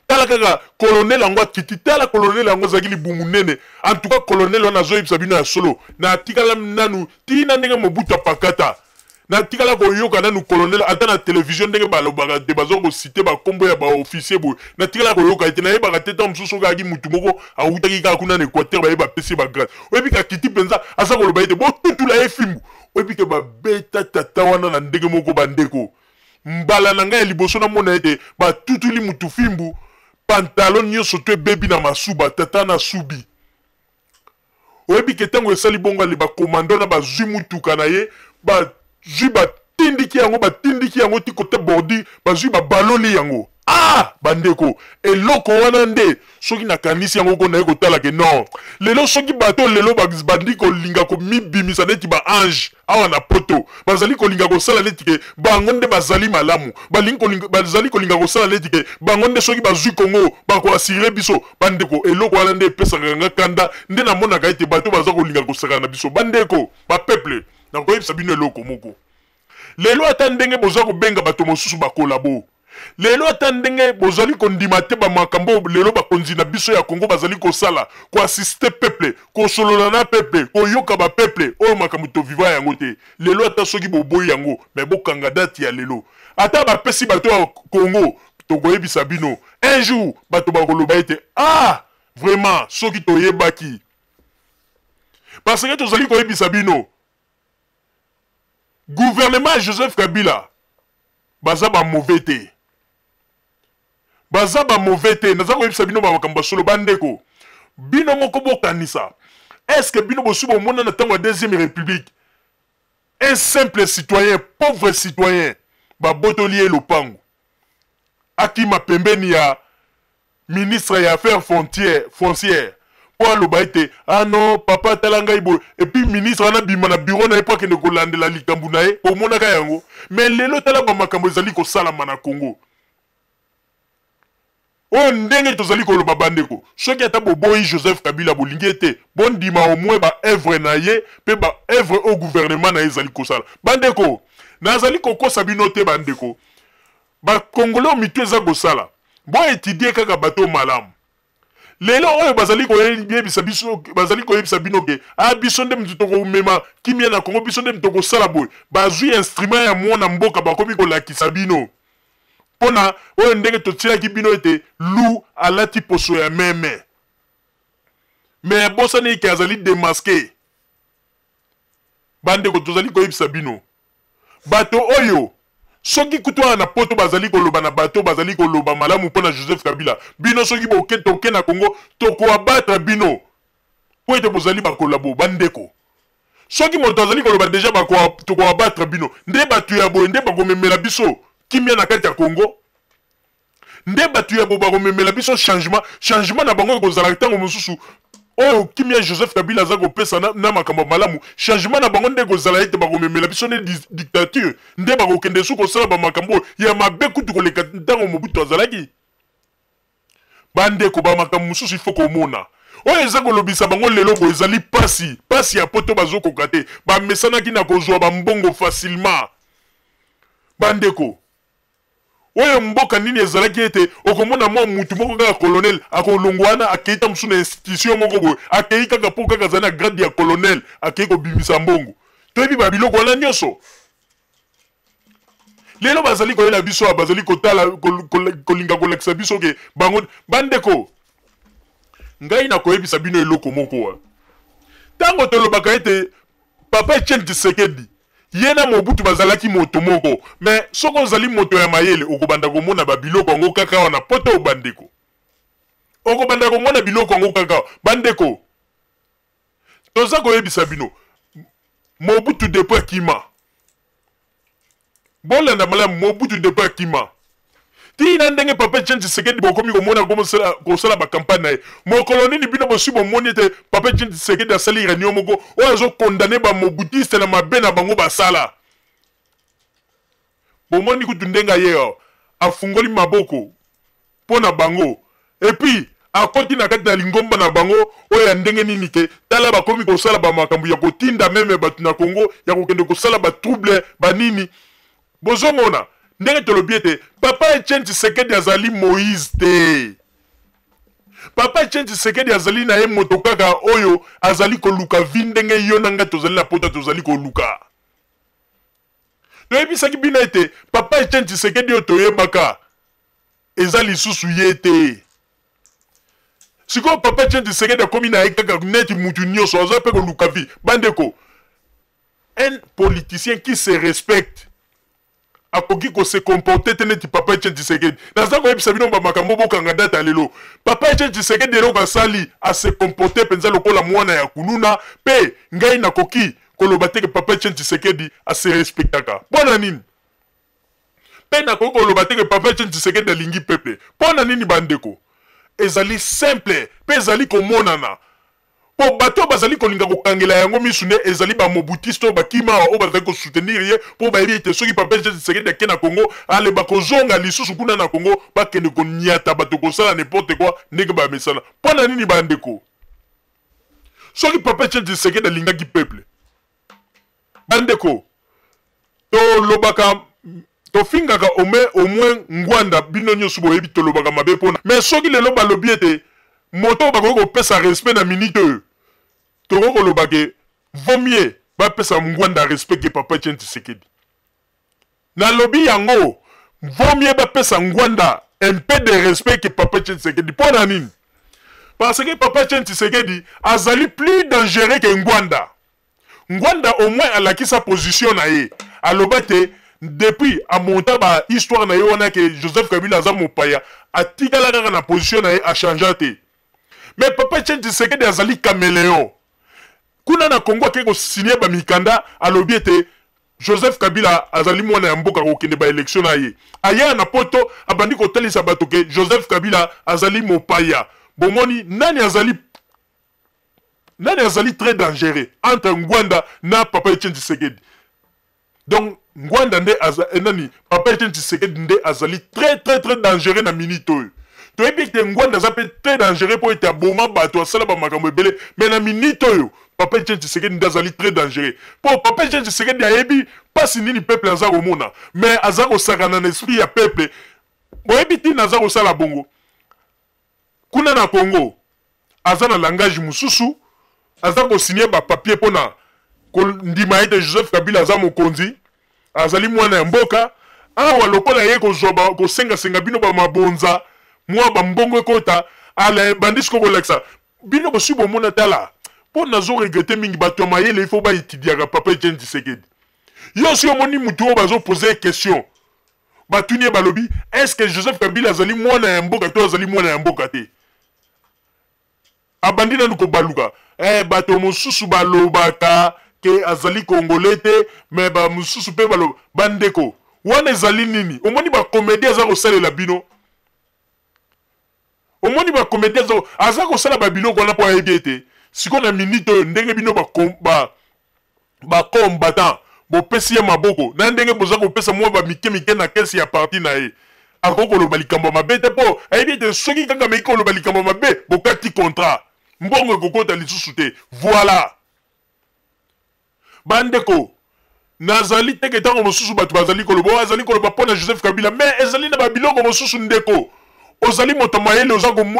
tala kaka colonel yango akiti tala colonel yango azalaki libumu nene en tout cas colonel wana azoyebisa bino ya solo na atikala nanu tina ndenge mobutu apakata na tikala koyoka nanu colonel ata na télévision ndenge balobaka te bazo kosite bakombo ya baofficier boye na tikala koyoka ete nayebaka te ntango mosusu okaki mutu moko awutaki kaka kuna na équateur baye bapesi bagrade oyebi ka kiti mpenza aza koloba ete botutula ye fimbu oyebi ke babeta tata wana na ndenge moko bandeko mbala na ngai ya liboso namona ete batutuli mutu fimbu pantalon nyonso to ebebi na masuba tata na subi oyebi ke ntango esali bongo ali bakomando na bazwi mutuka na ye bazwi batindiki yango ti kote bordi bazwi babaloli yango bandeko eloko wana nde soki nakanisi yango ko naye kotalake non lelo soki bato lelo bandi kolinga komibimisa neti baange awa na poto bazali kolinga kosala neti ke bango nde bazali malamu bazali kolinga kosala neti ke bango nde soki bazwi kongo bakoasire biso bandeko eloko wana nde epesaka nga kanda nde namonaka ete bato baza kolinga kosakana na biso bandeko bapeuple nakoyebisa bino eloko moko lelo ata ndenge boza kobenga bato mosusu bakolabo lelo ata ndenge bozali kondima te bamakambo lelo bakonzi na biso ya Kongo bazali kosala koasiste peuple kosolola na peuple koyoka bapeuple oyo makambo toviva yango te lelo ata soki boboyi yango me bokanga date ya lelo ata bapesi bato ya Kongo tokoyebisa bino un jour bato bakoloba ete vraiment soki toyebaki parce que tozali koyebisa bino gouvernement Joseph Kabila baza ba mauvais te naza koyebisa bino bamakambo solo bandeko bino moko bokanisa est-ce que bino bosuba omona na ntango ya deuxième république un simple citoyen pauvre citoyen babotoli ye lopango akima pembeni ya ministre ya affaires foncières po aloba ete non papa tala ngai boye epuis ministre wana bima na bureau na ye po akende kolandela likambo na ye omonaka yango mais lelo tala bamakambo ezali kosalama na Congo oyo ndenge tozali koloba bandeko soki ata boboyi Joseph Kabila bolingi ete bondima au moins baœuvre na ye mpe baœuvre au gouvernement na ye ezali kosala bandeko nazali kokosa bino te bandeko bakongole mitu eza kosala boetudie kaka bato malamu lelo oyo bazali koyebisa bino ke biso nde mutu tokomema kimia na Kongo biso nde mutu tokosala boye bazwi instrument ya mwana mboka bakomi kolakisa bino mpona oyo ndenge totielaki bino ete lu alati poso ya meme me bosani eke azali demaske bandeko tozali koyebisa bino bato oyo soki kutu wana na poto bazali koloba na bato bazali koloba malamu mpona Joseph Kabila bino soki toke na Congo tokoabatra bino po ete bozali bakolabo bandeko soki moto azali koloba deja tokoabatra bino nde bato ya boye nde bakomemela biso kimia na kati ya Congo nde bato ya boye bakomemela biso changement na bango ekozala ntango mosusu oyo kimia Joseph Kabila aza kopesa na makambo malamu changement na bango nde kozala ete bakomemela biso ne dictature nde bakokende su kosala bamakambo ya mabe kutu koleka ntango Mobutu azalaki bandeko bamakambo mosusu ifo komona oyo eza kolobisa bango lelo boye ezali pasi ya poto bazokoka te bamesanaki na kozwa bambongo facilement bandeko oyo mboka nini ezalaki ete okomona mwa mutu moko kaka colonel akolongwana akeita mosu na institution moko boye akei kaka mpo kaka azali na grade ya colonel akei kobimisa mbongo toyebi babiloko wana nyonso lelo bazali koyela biso awa bazali kotala kolinga kolakisa biso ke bango bandeko ngai nakoyebisa bino eloko moko wa ntango tolobaka ete Papa Etienne Tshisekedi ye na Mobutu bazalaki moto moko mais soko ozali moto ya mayele okobanda komona babiloko yango kaka wana poto obandeko okobanda komona biloko yango kaka bandeko toza koyebisa bino Mobutu depuis akima bolanda malamu Mobutu depuis akima tina ndenge Papa Etienne Tshisekedi bokomi komona kosala bakampagne na ye mokolo nini bino bosi bomoni ete Papa Etienne Tshisekedi asali réunion moko oyo azokondane bamobutiste na mabe na bango basala bomoni kutu ndenge aye afungoli maboko mpo na bango epuis akoti na kati na lingomba na bango oyo ya ndenge nini te tala bakomi kosala bamakambo ya kotinda meme bato na Congo ya kokende kosala batrouble banini bozomona ndenge tolobi ete Papa Etienne Tshisekedi azali Moïse te Papa Etienne Tshisekedi azali na ye moto kaka oyo azali koluka vi ndenge yo nanga tozali na pota tozali koluka toyebisaki bino ete Papa Etienne Tshisekedi oyo toyebaka eza lisusu ye te sikoyo Papa Etienne Tshisekedi akomi na ye kaka neti mutu nyonso aza mpe koluka vi bandeko un politicien qui se respecte akoki ko se comporter teneti Papa Etienne Tshisekedi naza koyebisa bino bamakambo bokanga data lelo Papa Etienne Tshisekedi eloko asali a se comporter penza lokola mwana ya kuluna pe ngai nakoki koloba te ke Papa Etienne Tshisekedi a se respectaka mpona nini pe nakoki koloba te ke Papa Etienne Tshisekedi alingi peuple mpona nini bandeko ezali simple pe ezali komonana po bato bazali kolinga kokangela yango misu ne ezali bamobutiste oyo bakima oyo bazali kosoutenir ye mpo bayebi ete soki Papa Etienne Tshisekedi ake na Congo ale bakozonga lisusu kuna na Congo bakende koniata bato kosala n'importe quoi ndenge bamesana mpona nini bandeko soki Papa Etienne Tshisekedi alingaki peuple bandeko tolobaka tofingaka au moins ngwanda bino nyonso boyebi tolobaka mabe mpona mais soki lelo balobi ete moto bakoki kopesa respect na minute oyo toko kolobake vaut mieux bapesa ngwanda respect ke Papa Etienne Tshisekedi nalobi yango vaut mieux bapesa ngwanda un peu de respect ke Papa Etienne Tshisekedi mpona nini parce que Papa Etienne Tshisekedi azali plus dangereux ke ngwanda ngwanda au moins alakisa position na ye aloba te depuis amonta ba histoire na ye wana ke Joseph Kabila aza mopaya atikala kaka na position na ye achangea te mais Papa Etienne Tshisekedi azali caméléon kuna na Congo ake kosigner bamikanda alobi ete Joseph Kabila azali mwana ya mboka kokende ba élection na ye aya na poto abandi kotalisa bato ke Joseph Kabila azali mopaya bomoni nani azali très dangereux entre Ngwanda na Papa Etienne Tshisekedi donc Ngwanda nde nani Papa Etienne Tshisekedi nde azali très dangereux na minute oyo toyebi ete Ngwanda aza mpe très dangereux mpo ete aboma bato asala bamakambo ebele mais na minute oyo Papa Etienne Tshisekedi nde azali très dangereux mpo Papa Etienne Tshisekedi ayebi mpasi nini peuple aza komona mais aza kosakana na esprit ya peuple boyebi ntina aza kosala bongo kuna na Congo aza na langage mosusu aza kosigner bapapier mpona kondima ete Joseph Kabila aza mokonzi azali mwana ya mboka awa lokola ye kozwa kosengasenga bino bamabonza mwa bambongo ekota ala bandisi kokolekisa bino bosi bomona tala mpo nazo regrete mingi bato ya mayele ifo baetidiaka Papa Etienne Tshisekedi yo si omoni mutu oyo bazopose question batuni ye balobi est-ce que Joseph Kabila azali mwana ya mboka to azali mwana ya mboka te abandi nanu kobaluka bato mosusu balobaka ke azali congolais te mais ba mosusu mpe baloba bandeko wana ezali nini omoni bacomédie aza kosalela bino omoni ba comité zo aza ko sala ba biloko na po ayebiete siko na minute ndenge bino ba combattant bo pesi ya maboko na ndenge boza ko pesa mo ba mike na kesi ya parti na ye akoko lo balikambo mabe te po ayebiete soki kanga meko lo balikambo mabe bokati contrat mbongo kokota lisusu te voilà bandeko nazali teke tango mosusu bato bazali koloba azali koloba pona Joseph Kabila mais ezali na ba biloko mosusu ndeko ozali moto mayele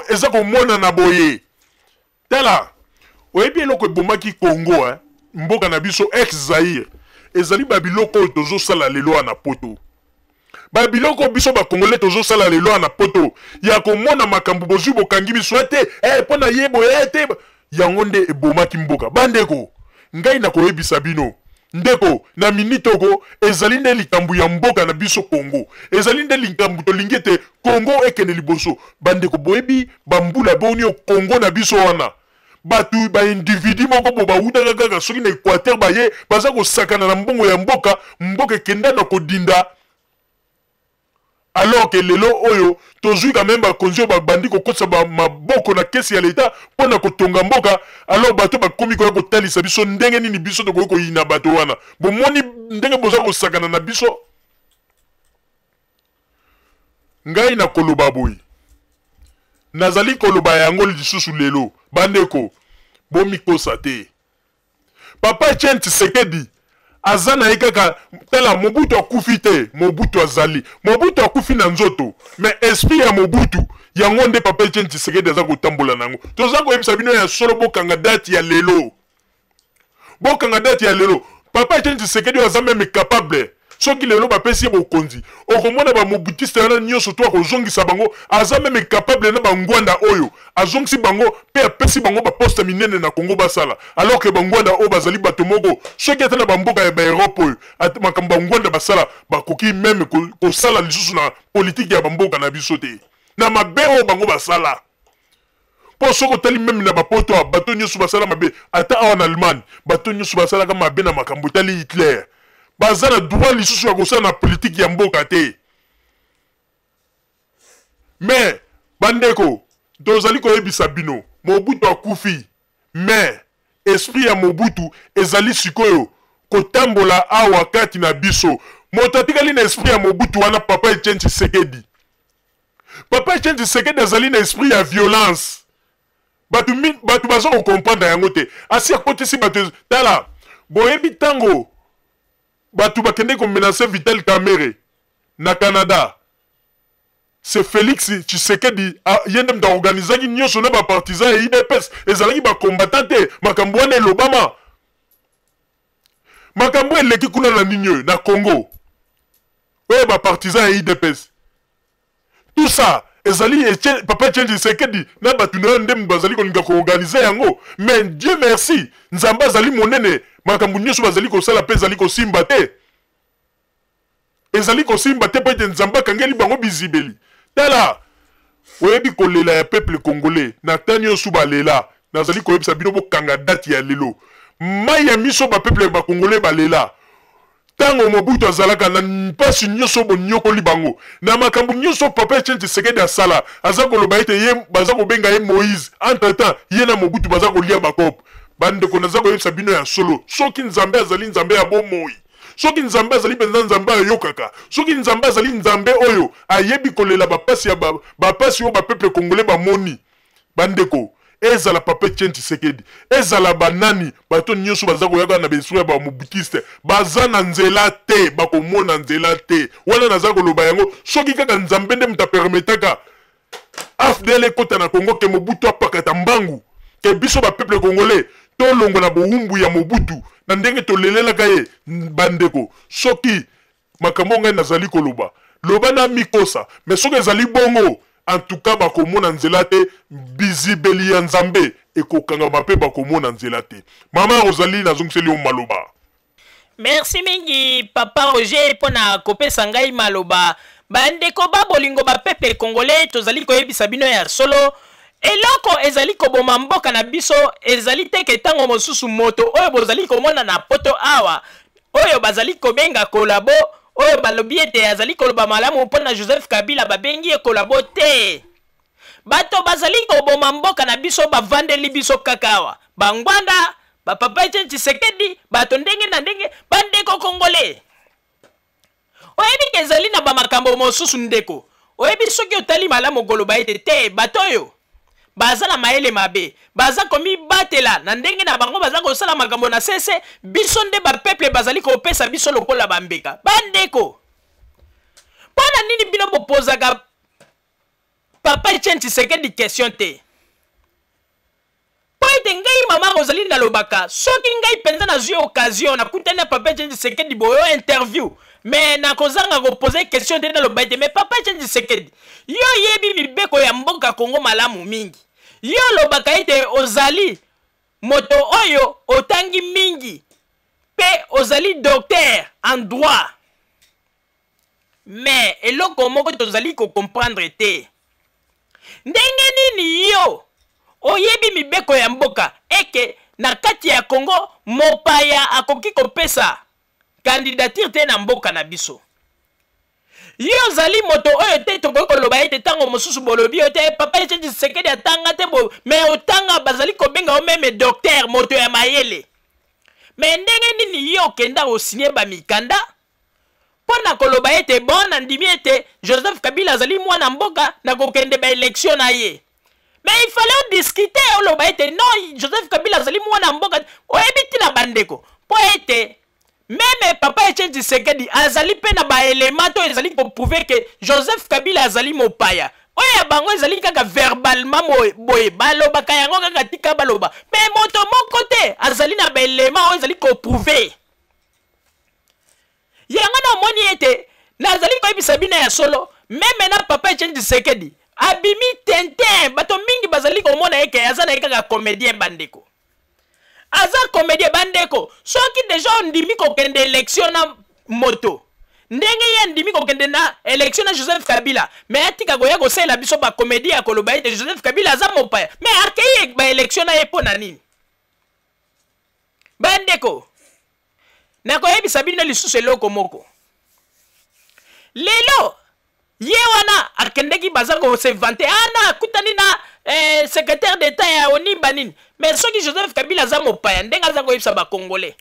eza komona na boye tala oyebi eloko ebomaki Congo mboka na biso ex Zaire ezali ba biloko tozosala lelo na poto ba biloko biso ba Congolais tozosala lelo na poto ya komona makambo bozwi bokangi biso te pona yebo te yango nde ebomaki mboka bandeko ngai na koyebisa bino ndeko na minitoko ezali nde likambo ya mboka na biso Congo ezali nde likambo tolingi ete Congo ekende liboso bandeko boyebi bambula boni o Congo na biso wana batu ba individu moko bo bawuta kaka soki na Équateur baye baza kosakana na mbongo ya mboka ekenda na kodinda alors que lelo oyo tozui quand même bakonzi babandi kokotisa maboko na kesi ya leta mpona kotonga mboka alors bato bakomi koya kotalisa biso ndenge nini biso tokoki koyina bato wana bomoni ndenge boza kosakana na biso ngai na koloba boye nazali koloba yango lisusu lelo bandeko bomikosa te Papa Etienne Tshisekedi azana kaka tala Mobutu akufi te Mobutu azali Mobutu akufi na nzoto mais esprit ya Mobutu yango nde Papa Etienne Tshisekedi aza kotambola nango toza koyebisa bino ya solo bokanga date ya lelo Papa Etienne Tshisekedi aza même capable soki lelo bapesi ye bokonzi okomona ba mobutiste wana nyonso to akozongisa bango aza même capable na bangwanda oyo azongisi bango pe apesi bango baposte minene na Congo basala alors que bangwanda oyo bazali bato moko soki ata na bamboka ya baerope oyo makambo bangwanda basala bakoki même kosala lisusu na politike ya bamboka na biso te na mabe oyo bango basala po soko tali même na bapoto bato nyonso basala mabe ata awa na Allemagne bato nyonso basalaka mabe na makambo tali Hitler bazana droit lisusu ya kosala na politique ya mboka te mais bandeko tozali koyebisa bino Mobutu akufi mais esprit ya Mobutu ezali sikoyo kotambola awa kati na biso moto atikali na esprit ya Mobutu wana Papa Etienne Tshisekedi azali na esprit ya violence batu bazo comprendre yango te asi akotisi batu tala boyebi tango batu bakende ko menacer Vital Kamerhe na Canada c'est Félix Tshisekedi yende mta organizaki nyonso na ba partisan ya UDPS ezalaki ba combattant te makambo wana elobama makambo eleki kuna na ninyo na Congo oyo ba partisan ya UDPS tout ça ezali Papa Etienne Tshisekedi na batu na ndem bazali kolinga ko organiser yango mais Dieu merci nzamba azali monene makambo nyonso bazali kosala pe ezali kosimba te pe te nzamba kangeli bango bizibeli tala oyebi kolela ya peuple congolais na tani nyonso balela nazali koyebisa bino bokanga date ya lelo mai ya miso ba peuple ba congolais balela tango Mobutu azalaka na mpasi nyonso bonyokoli bango na makambo nyonso Papa Etienne Tshisekedi asala aza koloba ete ye baza kobenga ye Moïse entre temps ye na Mobutu baza kolia bakopo bandeko naza koyebisa bino ya solo soki nzambe azali nzambe ya bomoi soki nzambe azali penza nzambe ayokaka soki nzambe azali nzambe oyo ayebi kolela bapasi ya bapasi oyo bapeuple congolais bamoni bandeko ezala Papa Etienne Tshisekedi ezala banani bato nyonso baza koyaka na beso ya ba mobutiste baza na nzela te bakomona nzela te wana naza koloba yango soki kaka nzambe nde muta permetaka AFDL ekota na Congo ke Mobutu apakata mbangu ke biso ba peuple congolais tolongo na boumbu ya Mobutu na ndenge tolelelaka ye bandeko soki makambo ngai nazali koloba loba na mikosa mais soki ezali bongo en tout cas bakomona nzela te bizibeli ya nzambe ekokanga mape bakomona nzela te mama Rosalie nazongiseli o maloba. Merci mingi Papa Roger pona kopesa ngai maloba bandeko babolingo ba peuple congolais tozali koyebisa bino ya solo eloko ezali koboma mboka na biso ezali teke tango mosusu moto oyo bozali komona na poto awa oyo bazali kobenga kolabo oyo balobi ete azali koloba malamu mpona Joseph Kabila babengi kolabo te bato bazali koboma mboka na biso bavandeli biso kakawa bangwanda bapapa Etienne Tshisekedi bato ndenge na ndenge bandeko kongole oyebi kezali na bamakambo mosusu ndeko oyebi soki otali malamu koloba ete te bato oyo baza na mayele mabe baza komibatela na ndenge na bango baza kosala makambo na sese biso nde bapeuple bazali kopesa biso lokola bambeka bandeko mpona nini bino bopozaka papa Etienne Tshisekedi question te po ete ngai mama ozali nalobaka soki ngai mpenza nazwi occasion nakutani na papa Etienne Tshisekedi boyo interview mais nakozanga kopose question te naloba ete mais papa Etienne Tshisekedi yo yebi mibeko ya mboka Kongo malamu mingi yo lobaka ete ozali moto oyo otangi mingi pe ozali docteur en droit mais eloko moko tozali comprendre te ndenge nini yo oyebi mibeko ya mboka eke na kati ya Kongo mopaya akoki kopesa candidature te na mboka na biso yo zali moto oyo te tokoki koloba ete tango mosusu bolobi oyo te papa Etienne Tshisekedi atanga te bo mais otanga bazali kobenga o meme docteur moto ya mayele mais ndenge nini yo okenda osinye bamikanda mpona koloba ete bon nandimi ete Joseph Kabila azali mwana mboka na kokende baélection na ye mais il fallait discuter oloba ete non Joseph Kabila azali mwana mboka oyebi tina bandeko po ete même papa Etienne Tshisekedi azali pe na baélément to ezali koprouver que Joseph Kabila azali mopaya oyo ya bango ezali kaka verbalement boye balobaka yango kaka tika baloba mais moto moko te azali na baélément oyo ezali koprouver yango na moni ete nazali koyebisa bino ya solo meme na papa Etienne Tshisekedi abimi tenten bato mingi bazali komona eke aza na ye kaka comédien bandeko aza comédien bandeko soki deja ondimi kokende élection na moto ndenge ye ndimi kokende na élection na Joseph Kabila mais atika koya kosalela biso bacomédie ya koloba ete Joseph Kabila aza mopaya mais akei baélection na ye mpo na nini bandeko nakoyebisa bino lisusu eloko moko lelo ye wana akendeki baza kose vante ana akutani na secrétaire d'état ya ONU banini mais soki Joseph Kabila aza mopaya ndenge aza koyebisa bakongolais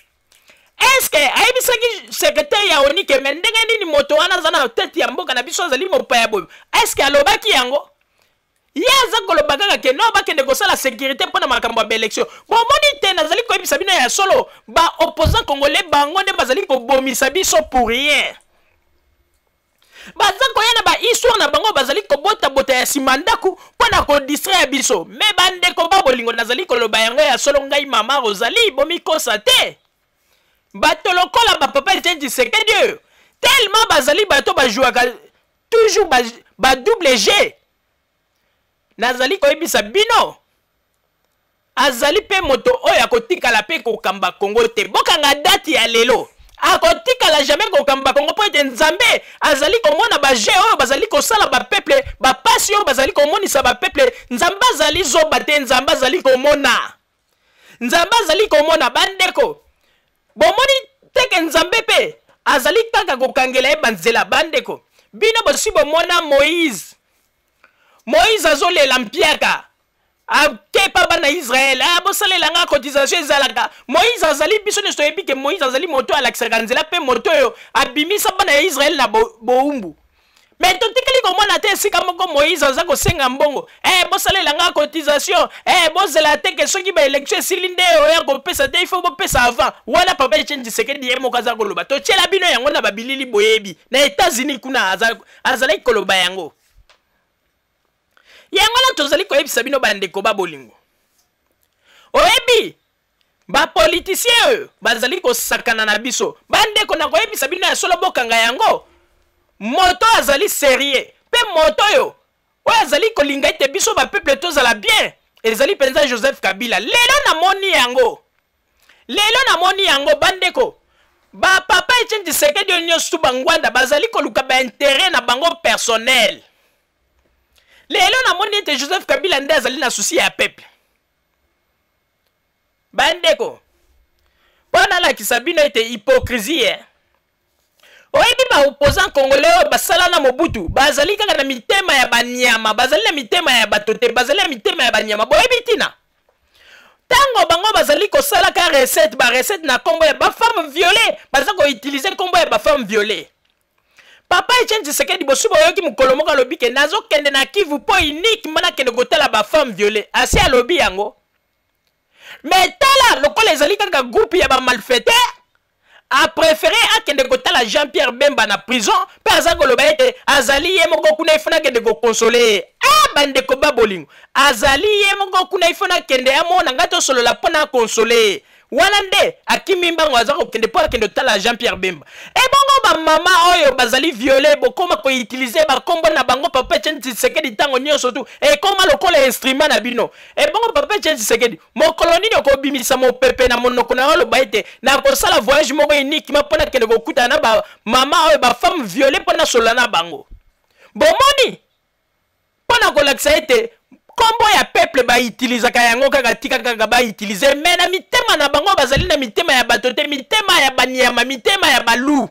est-ce que ayebisaki secrétaire ya ONU ke me ndenge nini moto wana aza na tete ya mboka na biso azali mopaya boyo est-ce que alobaki yango ye aza koloba kaka ke no bakende kosala sécurité mpona makambo ya baélection bomoni te nazali koyebisa bino ya solo baopposant congolais bango nde bazali kobomisa biso pour rien baza koya na bahistoire na bango bazali kobota ya nsima ndaku mpona kodistraire biso me bandeko babolingo nazali koloba yango ya solo ngai mama ozali bomikosa te bato lokola bapapa Etienne Tshisekedi oyo tellement bazali bato bajouaka toujours double G nazali koyebisa bino azali pe moto oyo akotikala pe kokamba Kongo te bokanga date ya lelo akotikala jamais kokamba Kongo po ete nzambe azali komona baje oyo bazali kosala bapeuple bapasi oyo bazali komonisa bapeuple nzambe azali zoba te nzambe azali komona bandeko bomoni teke nzambe pe azali kaka kokangela ye banzela bandeko bino bosi bomona Moïse azolela mpiaka akepa bana Israël bosalela nga cotisation ezalaka Moïse azali biso nyonso toyebi ke Moïse azali moto alakisaka nzela mpe moto oyo abimisa bana ya Israël na boumbu mais totikeli komona te esika moko Moïse aza kosenga mbongo bosalela nga cotisation bozela te ke soki baélection esili nde oya kopesa te ifo bopesa avant wana papa Etienne Tshisekedi ye moko aza koloba totiela bino yango na babilili boyebi na États-Unis kuna azalaki koloba yango yango na tozali koyebisa bino bandeko babolingo oyebi bapolitisien oyo bazali kosakana na biso bandeko na koyebisa bino ya solo bokanga yango moto azali sérieux pe moto oyo azali kolinga ete biso bapeuple tozala bien ezali mpenza Joseph Kabila lelo namoni yango bandeko bapapa Etienne Tshisekedi oyo nyonso bangwanda bazali koluka baintérêt na bango personnel lelo namoni ete Joseph Kabila nde azali na souci ya peuple bandeko mpona alakisa bino ete hypocrisie oyebi ba opposant congolais oyo basala na Mobutu bazali kaka na mitema ya banyama bazali na mitema ya batote bazali na mitema ya banyama boyebi tina tango bango bazali kosala ka recette ba recette na kombo ya ba femme violée baza ko utiliser kombo ya ba femme violée papa Etienne Tshisekedi bosuba yoki mukolo moko alobi ke nazo kende na Kivu po unique mana kende kotala ba femme violée asi alobi yango mais tala lokola ezali kaka groupe ya ba malfaiteur a préféré akende kotala Jean-Pierre Bemba na prison pe aza koloba ete azali ye moko kuna ifuna kende ko consoler bande ko babolingo azali ye moko kuna ifuna kende amona ngato solo la pona consoler wana nde akimi mbango aza kokende po akende kotala Jean-Pierre Bemba bongo ba mama oyo bazali violé bokoma ko utiliser ba kombo na bango papa Etienne Tshisekedi tango nyonso tu koma lokola instrument na bino bongo papa Etienne Tshisekedi mokolo nini okobimisa mopepe na monoko na oloba ete na kosala voyage moko unique mapona kende kokuta na ba mama oyo ba femme violée pona sola na bango bomoni pona kolakisa ete kombo ya peuple ba utiliser ka yango kaka tika kaka ba utiliser mais na mitema na bango bazali na mitema ya batote mitema ya banyama mitema ya balu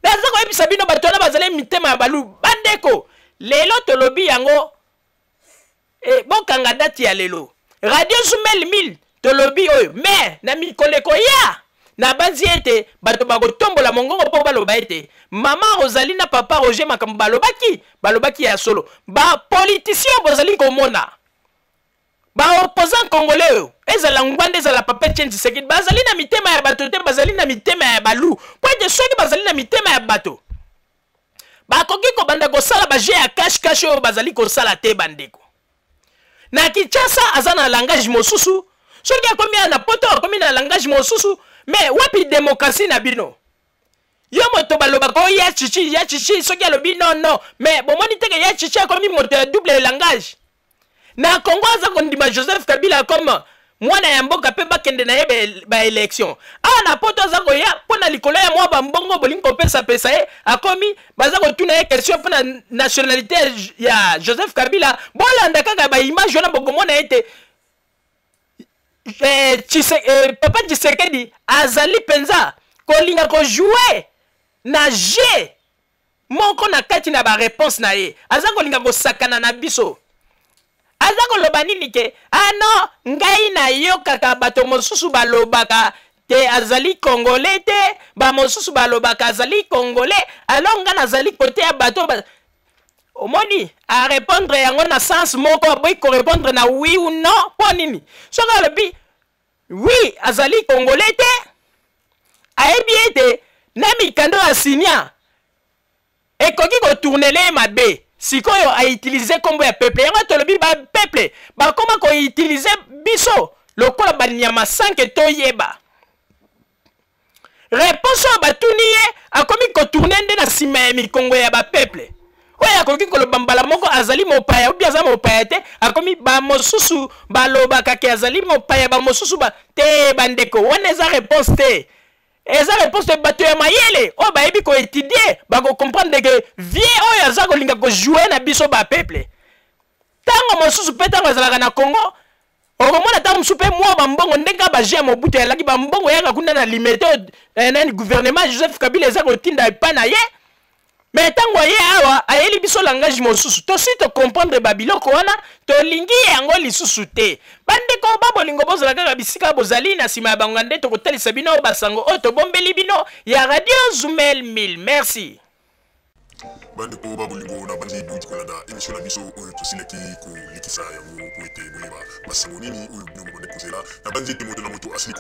naza ko ebisa bino batona bazali mitema ya balu bandeko lelo tolobi yango bokanga date ya lelo radio Zumel 1000 tolobi oyo mais na mikoleko ya na banzi ete bato bakotombola mongongo po baloba ete mama Rosalie na papa Roger makambo balobaki ya solo ba politicien bozali komona ba opposant congolais oyo ezala ngwande ezala papa Etienne Tshisekedi bazali na mitema ya bato te bazali na mitema ya balu po ete soki bazali na mitema ya bato bakoki kobanda kosala baje ya cash oyo bazali kosala te bandeko na Kinshasa aza na langage mosusu soki akomi na poto akomi na langage mosusu mais wapi démocratie na bino yo moto baloba ko ya chichi soki alobi non mais bomoni teke ya chichi akomi moto ya double langage na Congo aza kondima Joseph Kabila comme mwana ya mboka pe bakende na ye ba élection na poto aza koya pona likolo ya mwa bambongo bolingo pesa ye akomi baza kotuna ye question pona nationalité ya Joseph Kabila bolanda kaka ba image na bokomona ete papa Tshisekedi azali penza kolinga ko jouer na jeu moko na kati na ba réponse na ye aza kolinga ko sakana na biso aza koloba nini ke non ngai na yo kaka bato mosusu balobaka te azali congolais te ba mosusu balobaka azali congolais alors nga nazali côté ya bato omoni a répondre yango na sens moko boy ko répondre na oui ou non po nini soka lobi oui azali congolais te ayebi ete na mikando ya sinia ekoki kotournele mabe sikoyo a utiliser kombo ya peuple yango tolobi ba peuple bakoma ko utiliser biso lokola banyama 5 toyeba réponse batuni ye akomi kotourne nde na sima ya mikongo ya ba peuple oya koki koloba mbala moko azali mopaya obi aza mopaya te akomi ba mosusu balobaka ke azali mopaya ba mosusu ba te bandeko wana eza réponse te eza réponse te bato ya mayele oyo bayebi ko étudier bako comprendre que vie oyo aza kolinga ko jouer na biso ba peuple tango mosusu pe tango azalaka na Congo okomona tango mosusu pe mwa bambongo ndenge baje ya Mobutu elaki bambongo yaka kuna na limité nani gouvernement Joseph Kabila eza kotinda epa na ye mais tango ye awa ayeli biso langage mosusu tosi to comprendre babiloko wana tolingi yango lisusu te bandeko babolingo bozala kaka bisika bozali na sima ya bango nde tokotalisa bino basango oyo tobombeli bino ya radio Zumel 1000 merci bandeko babolingo na bandi duti kolanda émission na biso oyo tosilaki kolikisa yango po ete boyeba basango nini oyo bino bokonde kozela na bandi ete moto na moto asili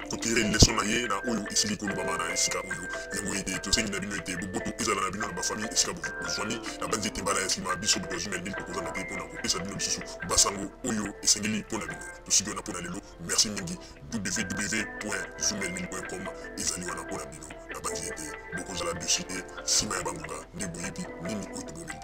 kotire leson na ye na oyo esili kolobama na esika oyo yango ete tosengi na bino ete boboto ezala na bino na bafamille esika bozwani na bandi ete mbala ya nsima biso bato ya Zumel 1000 tokozanga te mpona kopesa bino lisusu basango oyo esengeli mpona bino tosiki wana mpona lelo merci mingi www.zumel1000.com ezali wana mpona bino na bandi ete bokozala dessus te nsima ya bangonga nde boyebi nini oyo tobomeli